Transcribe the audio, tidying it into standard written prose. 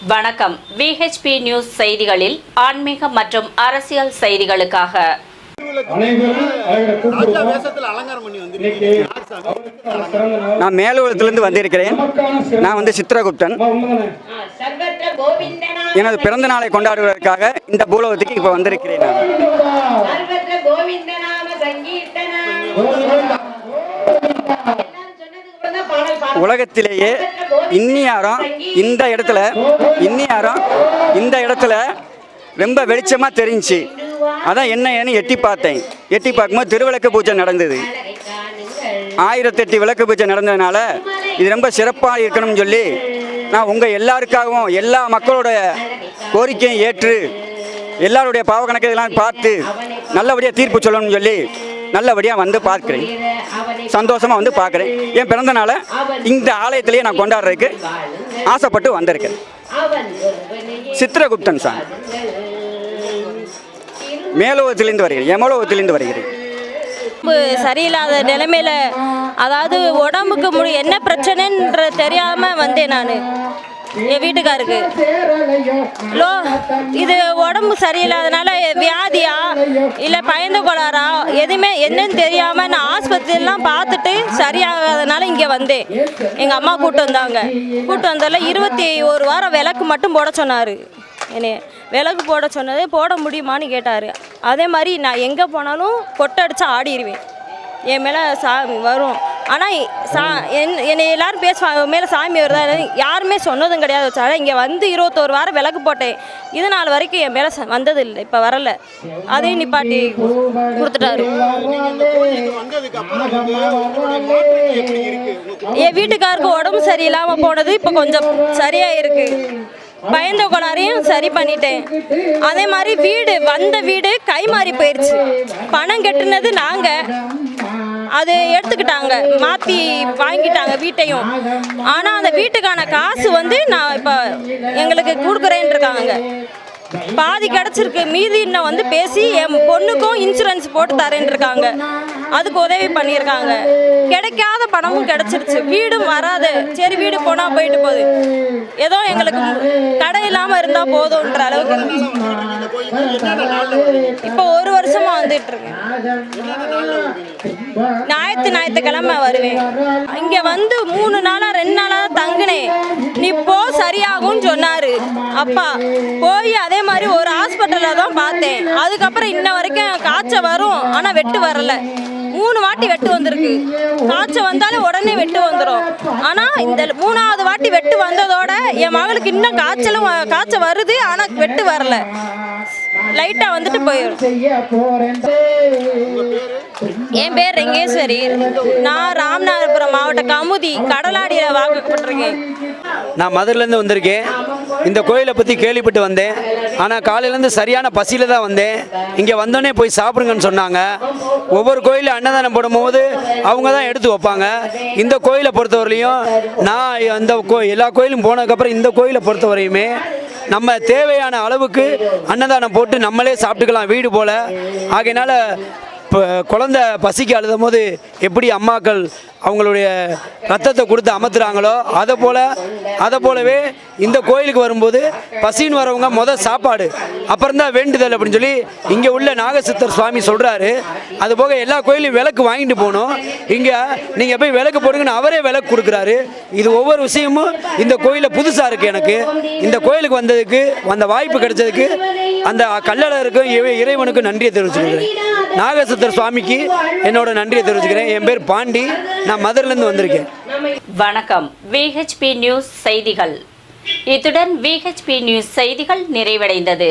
வணக்கம். VHP news செய்திகளில் ஆன்மீக மற்றும் அரசியல் செய்திகளுக்காக நான் மேலுலகத்திலிருந்து வந்திருக்கிறேன். நான் சித்ரகுப்தன். எனது பிறந்த நாளை கொண்டாடுவதற்காக இந்த பூலோகத்துக்கு இப்போ வந்திருக்கிறேன். உலகத்திலேயே இன்னியாரம் இந்த இடத்துல ரொம்ப வெளிச்சமாக தெரிஞ்சு அதான் என்னன்னு எட்டி பார்த்தேன். எட்டி பார்க்கும்போது திருவிளக்கு பூஜை நடந்தது. 1008 விளக்கு பூஜை நடந்ததுனால இது ரொம்ப சிறப்பாக இருக்கணும்னு சொல்லி நான் உங்கள் எல்லாருக்காகவும் எல்லா மக்களோட கோரிக்கையும் ஏற்று எல்லாருடைய பாவ கணக்கு இதெல்லாம் பார்த்து நல்லபடியாக தீர்ப்பு சொல்லணும்னு சொல்லி நல்லபடியாக வந்து பார்க்குறேன். சந்தோஷமாக வந்து பார்க்குறேன். என் பிறந்த நாளை இந்த ஆலயத்திலேயே நான் கொண்டாடுறதுக்கு ஆசைப்பட்டு வந்திருக்கேன். சித்ரகுப்தன் சார், மேலோகத்திலிருந்து வருகிறேன், எமலோகத்திலிருந்து வருகிறேன். சரியில்லாத நிலைமையில், அதாவது உடம்புக்கு என்ன பிரச்சனைன்ற தெரியாமல் வந்தேன். நான் என் வீட்டுக்காருக்கு இது உடம்பு சரியில்லாதனால வியாதியா இல்லை பயந்த கோளாறா எதுவுமே என்னன்னு தெரியாமல் நான் ஆஸ்பத்திரிலாம் பார்த்துட்டு சரியாகாதனால இங்கே வந்தேன். எங்கள் அம்மா கூப்பிட்டு வந்ததில் 21 வாரம் விளக்கு மட்டும் போட சொன்னார். என்னை விளக்கு போட சொன்னது போட முடியுமான்னு கேட்டார். அதே மாதிரி நான் எங்கே போனாலும் கொட்டடிச்சா ஆடிடுவேன். என் மேலே சாமி வரும். ஆனால் என்னை எல்லோரும் பேசுவாங்க, மேலே சாமி வருதா, யாருமே சொன்னதும் கிடையாது. வச்சால இங்கே 21 வாரம் விளக்கு போட்டேன். இது நாள் வரைக்கும் என் மேலே வந்தது இல்லை. இப்போ வரலை, அதையும் நிப்பாட்டி கொடுத்துட்டாரு. என் வீட்டுக்காருக்கு உடம்பு சரியில்லாமல் போனது இப்போ கொஞ்சம் சரியாக இருக்குது. பயந்த கோளாறையும் சரி பண்ணிட்டேன். அதே மாதிரி வந்த வீடு கை மாறி போயிடுச்சு. பணம் கட்டினது நாங்கள், அது எடுத்துக்கிட்டாங்க, மாற்றி வாங்கிட்டாங்க வீட்டையும். ஆனால் அந்த வீட்டுக்கான காசு நான் இப்போ எங்களுக்கு கொடுக்குறேன்னு இருக்காங்க. பாதி கிடச்சிருக்கு, மீதி இன்னும் பேசி என் பொண்ணுக்கும் இன்சூரன்ஸ் போட்டு தரேன்னு இருக்காங்க. அதுக்கு உதவி பண்ணியிருக்காங்க. கிடைக்காத பணமும் கிடச்சிருச்சு. வீடும் வராது. சரி, வீடு போனால் போயிட்டு போகுது, ஏதோ எங்களுக்கு கடை இல்லாமல் இருந்தால் போதுன்ற அளவுக்கு இப்போ 1 வருஷமாக வந்துட்டு இருக்கேன். ஞாயிற்றுக்கிழமை வருவேன். இங்கே 3 நாளாக 2 நாளாக தங்கினேன். நீ போ சரியாகும்னு சொன்னார் அப்பா. போய் அதே மாதிரி ஒரு ஹாஸ்பிட்டலில் தான் பார்த்தேன். அதுக்கப்புறம் இன்ன வரைக்கும் காய்ச்சல் வரும், ஆனால் வெட்டு வரலை. 3 வாட்டி வெட்டு வந்திருக்கு. காய்ச்சல் வந்தாலும் உடனே வெட்டு வந்துடும். ஆனால் இந்த 3ஆவது வாட்டி வெட்டு வந்ததோட என் மகளுக்கு இன்னும் காய்ச்சல் வருது, ஆனால் வெட்டு வரல. லைட்டாக போயிடும். என் பேர் ரெங்கேஸ்வரி. நான் ராமநாதபுரம் மாவட்டம் கமுதி கடலாடியில் வாக்கப்பட்டிருக்கேன். நான் மதுரையிலேருந்து வந்திருக்கேன். இந்த கோயிலை பற்றி கேள்விப்பட்டு வந்தேன். ஆனால் காலையிலேருந்து சரியான பசியில் தான் வந்தேன். இங்கே வந்தோடனே போய் சாப்பிடுங்கன்னு சொன்னாங்க. ஒவ்வொரு கோயிலில் அன்னதானம் போடும்போது அவங்க தான் எடுத்து வைப்பாங்க. இந்த கோயிலை பொறுத்தவரையிலையும் நான் எல்லா கோயிலும் போனதுக்கப்புறம் இந்த கோயிலை பொறுத்தவரையுமே நம்ம தேவையான அளவுக்கு அன்னதானம் போட்டு நம்மளே சாப்பிட்டுக்கலாம் வீடு போல். ஆகையினால இப்போ குழந்தை பசிக்கு அழுதும் போது எப்படி அம்மாக்கள் அவங்களுடைய ரத்தத்தை கொடுத்து அமர்த்துறாங்களோ அதை போலவே இந்த கோயிலுக்கு வரும்போது பசின்னு வரவங்க சாப்பாடு அப்புறம்தான் வேண்டுதல் அப்படின்னு சொல்லி இங்கே உள்ள நாகசித்தர் சுவாமி சொல்கிறாரு. அதுபோக எல்லா கோயிலையும் விளக்கு வாங்கிட்டு போகணும். இங்கே நீங்கள் போய் விளக்கு போடுங்கன்னு அவரே விளக்கு கொடுக்குறாரு. இது ஒவ்வொரு விஷயமும் இந்த கோயிலில் புதுசாக இருக்குது. எனக்கு இந்த கோயிலுக்கு வந்ததுக்கு அந்த வாய்ப்பு கிடைச்சதுக்கு அந்த கல்லழகருக்கும் இறைவனுக்கும் நன்றியை தெரிவிச்சுக்கிறேன். நாகசித்தர் சுவாமிக்கு என்னோட நன்றியை தெரிவிச்சுக்கிறேன். என் பேர் பாண்டி. நான் மதுரையிலிருந்து வந்திருக்கேன். வணக்கம். VHP நியூஸ் செய்திகள். இத்துடன் VHP நியூஸ் செய்திகள் நிறைவடைந்தது.